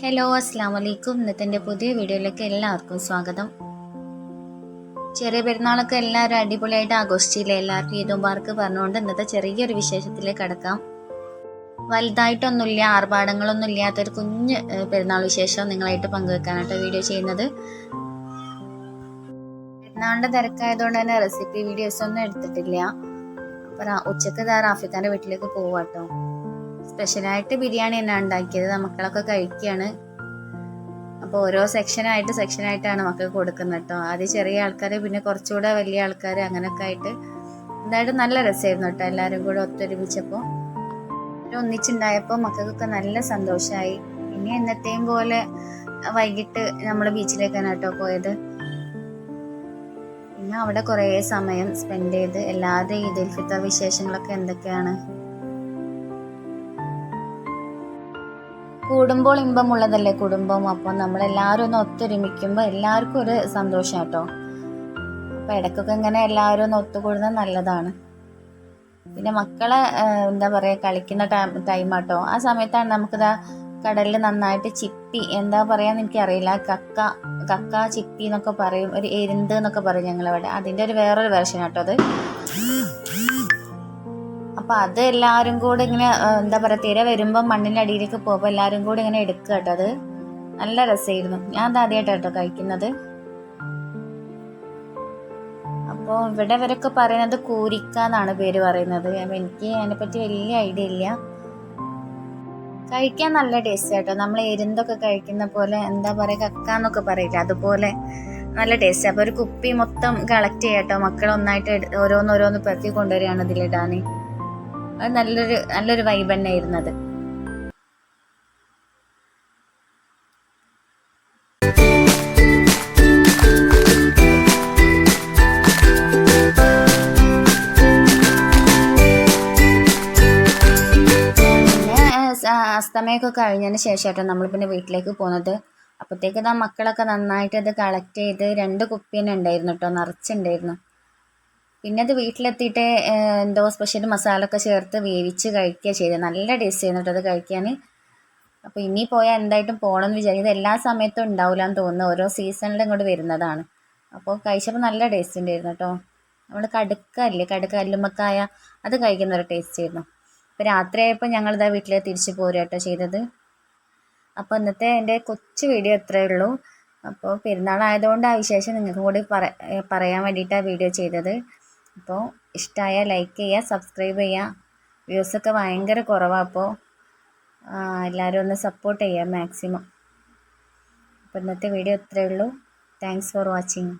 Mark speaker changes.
Speaker 1: Hello, അസ്സാം വലൈക്കും. ഇന്നത്തെ എൻ്റെ പുതിയ വീഡിയോയിലേക്ക് എല്ലാവർക്കും സ്വാഗതം. ചെറിയ പെരുന്നാളൊക്കെ എല്ലാവരും അടിപൊളിയായിട്ട് ആഘോഷിച്ചില്ലേ? എല്ലാവർക്കും ഈദ് മുബാറക്ക് പറഞ്ഞുകൊണ്ട് ഇന്നത്തെ ചെറിയൊരു വിശേഷത്തിലേക്ക് കടക്കാം. വലുതായിട്ടൊന്നുമില്ല, ആർഭാടങ്ങളൊന്നും ഇല്ലാത്തൊരു കുഞ്ഞ് പെരുന്നാൾ വിശേഷം നിങ്ങളായിട്ട് പങ്കുവെക്കാനായിട്ട് വീഡിയോ ചെയ്യുന്നത്. പെരുന്നാളിൻ്റെ തിരക്കായതുകൊണ്ട് തന്നെ റെസിപ്പി വീഡിയോസ് ഒന്നും എടുത്തിട്ടില്ല. അപ്പം ഉച്ചക്ക് റാഫിഖാൻ്റെ വീട്ടിലേക്ക് പോവാട്ടോ. സ്പെഷ്യലായിട്ട് ബിരിയാണി തന്നെ ഉണ്ടാക്കിയത്. മക്കളൊക്കെ കഴിക്കുകയാണ്. അപ്പോൾ ഓരോ സെക്ഷനായിട്ടാണ് മക്കൾക്ക് കൊടുക്കുന്നത് കേട്ടോ. ആദ്യം ചെറിയ ആൾക്കാർ, പിന്നെ കുറച്ചുകൂടെ വലിയ ആൾക്കാർ, അങ്ങനെയൊക്കെ ആയിട്ട് എന്തായാലും നല്ല രസമായിരുന്നു കേട്ടോ. എല്ലാവരും കൂടെ ഒത്തൊരുമിച്ചപ്പോൾ ഒന്നിച്ചുണ്ടായപ്പോൾ മക്കൾക്കൊക്കെ നല്ല സന്തോഷമായി. ഇനി എന്നത്തെയും പോലെ വൈകിട്ട് നമ്മൾ ബീച്ചിലേക്കാണ് കേട്ടോ പോയത്. പിന്നെ അവിടെ കുറേ സമയം സ്പെൻഡ് ചെയ്ത് എല്ലാവരുടെയും ഈദുൽ ഫിത്തർ വിശേഷങ്ങളൊക്കെ എന്തൊക്കെയാണ്. കൂടുമ്പോൾ ഇമ്പമുള്ളതല്ലേ കുടുംബം. അപ്പോൾ നമ്മളെല്ലാവരും ഒന്ന് ഒത്തൊരുമിക്കുമ്പോൾ എല്ലാവർക്കും ഒരു സന്തോഷം കേട്ടോ. അപ്പോൾ ഇടയ്ക്കൊക്കെ ഇങ്ങനെ എല്ലാവരും ഒന്ന് ഒത്തുകൂടുന്നത് നല്ലതാണ്. പിന്നെ മക്കളെ എന്താ പറയുക, കളിക്കുന്ന ടൈം കേട്ടോ. ആ സമയത്താണ് നമുക്കിതാ കടലിൽ നന്നായിട്ട് ചിപ്പി, എന്താ പറയാന്ന് എനിക്കറിയില്ല, കക്ക ചിപ്പി എന്നൊക്കെ പറയും, ഒരു എരുന്ത് എന്നൊക്കെ പറയും ഞങ്ങളിവിടെ. അതിൻ്റെ ഒരു വേറൊരു വേർഷൻ കേട്ടോ അത്. അപ്പം അത് എല്ലാവരും കൂടെ ഇങ്ങനെ എന്താ പറയുക, തിര വരുമ്പം മണ്ണിൻ്റെ അടിയിലേക്ക് പോകുമ്പോൾ എല്ലാവരും കൂടെ ഇങ്ങനെ എടുക്കുക കേട്ടോ. അത് നല്ല രസമായിരുന്നു. ഞാൻ അത് ആദ്യമായിട്ടാണ് കേട്ടോ കഴിക്കുന്നത്. അപ്പോൾ ഇവിടെ ഇവരൊക്കെ പറയുന്നത് കൂരിക്ക എന്നാണ് പേര് പറയുന്നത്. എനിക്ക് അതിനെപ്പറ്റി വലിയ ഐഡിയ ഇല്ല. കഴിക്കാൻ നല്ല ടേസ്റ്റ് കേട്ടോ. നമ്മൾ എരുന്തൊക്കെ കഴിക്കുന്ന പോലെ, എന്താ പറയുക, കക്ക എന്നൊക്കെ പറയില്ല, അതുപോലെ നല്ല ടേസ്റ്റ്. അപ്പോൾ ഒരു കുപ്പി മൊത്തം കളക്ട് ചെയ്യാം കേട്ടോ. മക്കളൊന്നായിട്ട് ഓരോന്നോരോന്ന് പെറുക്കി കൊണ്ടുവരികയാണ് ഇതിലിടാൻ. അത് നല്ലൊരു വൈബ് തന്നെ ആയിരുന്നത്. അസ്തമയമൊക്കെ കഴിഞ്ഞതിന് ശേഷമായിട്ടോ നമ്മൾ പിന്നെ വീട്ടിലേക്ക് പോകുന്നത്. അപ്പോഴത്തേക്ക് മക്കളൊക്കെ നന്നായിട്ട് അത് കളക്ട് ചെയ്ത് 2 കുപ്പി തന്നെ ഉണ്ടായിരുന്നു കേട്ടോ, നിറച്ചുണ്ടായിരുന്നു. പിന്നെ അത് വീട്ടിലെത്തിയിട്ട് എന്തോ സ്പെഷ്യൽ മസാല ഒക്കെ ചേർത്ത് വേവിച്ച് കഴിക്കുക ചെയ്തത്. നല്ല ടേസ്റ്റ് ആയിരുന്നു കേട്ടോ അത് കഴിക്കാൻ. അപ്പോൾ ഇനി പോയാൽ എന്തായിട്ടും പോകണമെന്ന് വിചാരിക്കുന്നത്. എല്ലാ സമയത്തും ഉണ്ടാവില്ല എന്ന് തോന്നുന്നു, ഓരോ സീസണിലും ഇങ്ങോട്ട് വരുന്നതാണ്. അപ്പോൾ കഴിച്ചപ്പോൾ നല്ല ടേസ്റ്റ് ഉണ്ടായിരുന്നു കേട്ടോ. നമ്മൾ കടുക്ക അല്ലുമ്മക്കായ, അത് കഴിക്കുന്ന ഒരു ടേസ്റ്റ് ആയിരുന്നു. അപ്പോൾ രാത്രിയായപ്പോൾ ഞങ്ങളിതാ വീട്ടിൽ തിരിച്ച് പോരുക കേട്ടോ ചെയ്തത്. അപ്പോൾ ഇന്നത്തെ എൻ്റെ കൊച്ചു വീഡിയോ ഇത്രയേ ഉള്ളൂ. അപ്പോൾ പെരുന്നാളായതുകൊണ്ട് ആ വിശേഷം നിങ്ങൾക്കും കൂടി പറയാൻ വേണ്ടിയിട്ടാണ് വീഡിയോ ചെയ്തത്. അപ്പോൾ ഇഷ്ടമായാൽ ലൈക്ക് ചെയ്യുക, സബ്സ്ക്രൈബ് ചെയ്യുക. വ്യൂസൊക്കെ ഭയങ്കര കുറവാണ്. അപ്പോൾ എല്ലാവരും ഒന്ന് സപ്പോർട്ട് ചെയ്യുക മാക്സിമം. അപ്പോൾ ഇന്നത്തെ വീഡിയോ ഇത്രയേ ഉള്ളൂ. Thanks for watching.